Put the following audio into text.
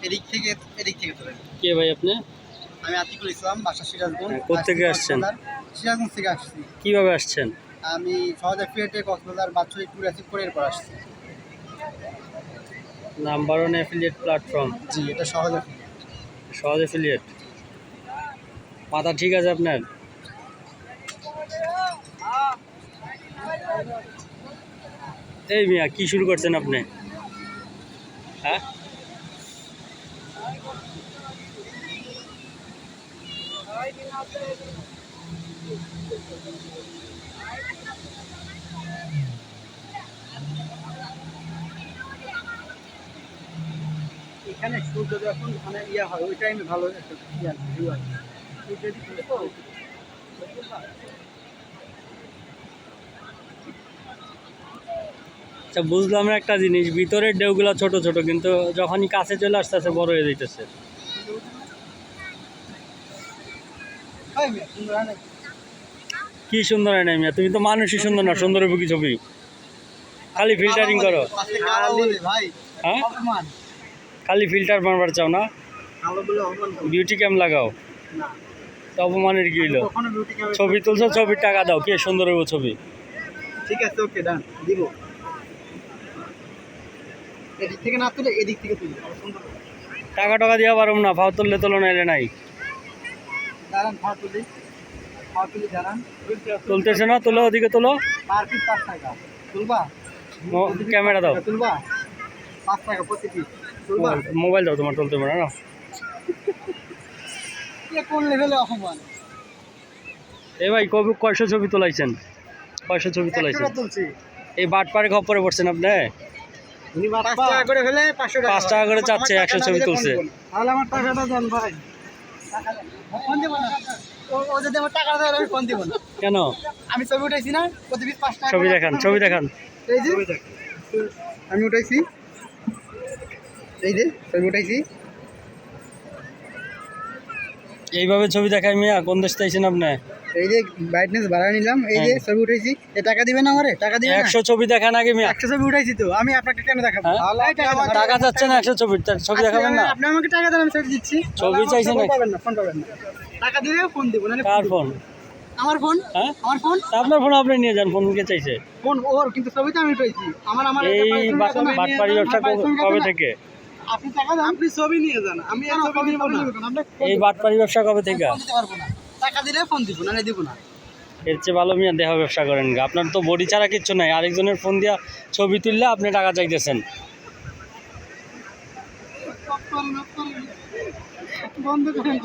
এদিক থেকে তোলেন। কে ভাই আপনি? আমি আতিকুল ইসলাম, বাসা সিরাজগঞ্জ। কোত্থেকে আসছেন? সিরাজগঞ্জ থেকে আসছি। কিভাবে আসছেন? আমি সহজে ফ্লাইটে কক্সবাজার বাৎসরিক ট্যুর অ্যাচিভ করে এরপর আসছি। Number 1 affiliate platform. জি, এটা সহজে। সহজ অ্যাফিলিয়েট। মাথা ঠিক আছে আপনার? এই মিয়া কি শুরু করছেন আপনি? হ্যাঁ, এখানে সূর্য যখন মানে ইয়া হয় ওই টাইমে ভালো একটা ভিউ হয়। আচ্ছা বুঝলাম না একটা জিনিস, ভিতরের ঢেউগুলো ছোট ছোট কিন্তু যখনই কাছে চলে আসতেছে বড় হয়ে যাইতেছে। কি সুন্দর হয় না মিয়া, তুমি তো মানুষই সুন্দর না, সুন্দর হবে কি ছবি? খালি ফিল্টারিং করো। হ্যাঁ, খালি ফিল্টার মারবার চাও না, বিউটি ক্যাম লাগাও। তো অপমানের কি হইলো? ছবি তুলছো, ছবির টাকা দাও, কে সুন্দর হইব ছবি? ঠিক আছে, ওকে, ডান, দিব। এদিক থেকে না তুলে এদিক থেকে তুলি, টাকা টাকা দিয়া পারুম না, ফাও তুললে তোলো নাইলে নাই। দাঁড়ান, তুলি দাঁড়ান। তুলতেছে না, তুলো, ওদিকে তুলো। পার পিস 5 টাকা তুলবা? ক্যামেরা দাও। তুলবা 5 টাকা প্রতি পিস তুলবা? মোবাইল দাও, তোমার তুলতে পারো না। কোন লেভেলে অপমান! এ ভাই কবে কয়শো ছবি তোলাইছেন? কয়শো ছবি তোলাইছেন? তুলছি। এই বাটপারে খপ্পরে পড়ছেন আপনি? উনি 5 টাকা করে ফেলে 500 টাকা 5 টাকা করে চাচ্ছে, 100 ছবি তুলছে। তাহলে আমার টাকাটা দেন ভাই। ফোন দেব না। ও যদি আমার টাকা দেয় আমি ফোন দেব না। কেন? আমি ছবি উঠাইছি না, প্রতি পিস 5 টাকা। ছবি দেখান, ছবি দেখান। এই যে আমি উঠাইছি, এই যে ছবি উঠাইছি। এইভাবে ছবি দেখাই মিয়া? কোন দেশ চাইছেন আপনি? এই যে ব্রাইটনেস বাড়ায় নিলাম, এই যে ছবি উঠাইছি। এ টাকা দিবেন না আমারে? টাকা দিবেন না? 100 ছবি দেখান আগে মিয়া। 100 ছবি উঠাইছি তো, আমি আপনাকে কেন দেখাবো? টাকা চাচ্ছে না 100 ছবি, ছবি দেখাবেন না? আপনি আমাকে টাকা দেন, আমি ছবি দিচ্ছি। ছবি চাইছেন না? পাবেন না, ফোন পাবেন না। টাকা দিলে ফোন দিব না। কার ফোন? আমার ফোন। হ্যাঁ, আমার ফোন। আপনার ফোন আপনি নিয়ে যান, ফোন কে চাইছে? ফোন ওর, কিন্তু ছবি তো আমি উঠাইছি। আমার এই বাটপারি ব্যবসা কবে থেকে? আপনি টাকা দেন, আপনি ছবি নিয়ে যান। আমি এই ছবি নিব না। এই বাটপারি ব্যবসা কবে থেকে? দিতে পারবো না। টাকা দিলে ফোন দিব না, দিব না। এর চেয়ে ভালো মিয়া দেহ ব্যবসা করেন গা। আপনার তো বডি ছাড়া কিচ্ছু নাই, আরেকজনের ফোন দিয়া ছবি তুললে আপনি টাকা চাইতেছেন। বন্ধ করেন।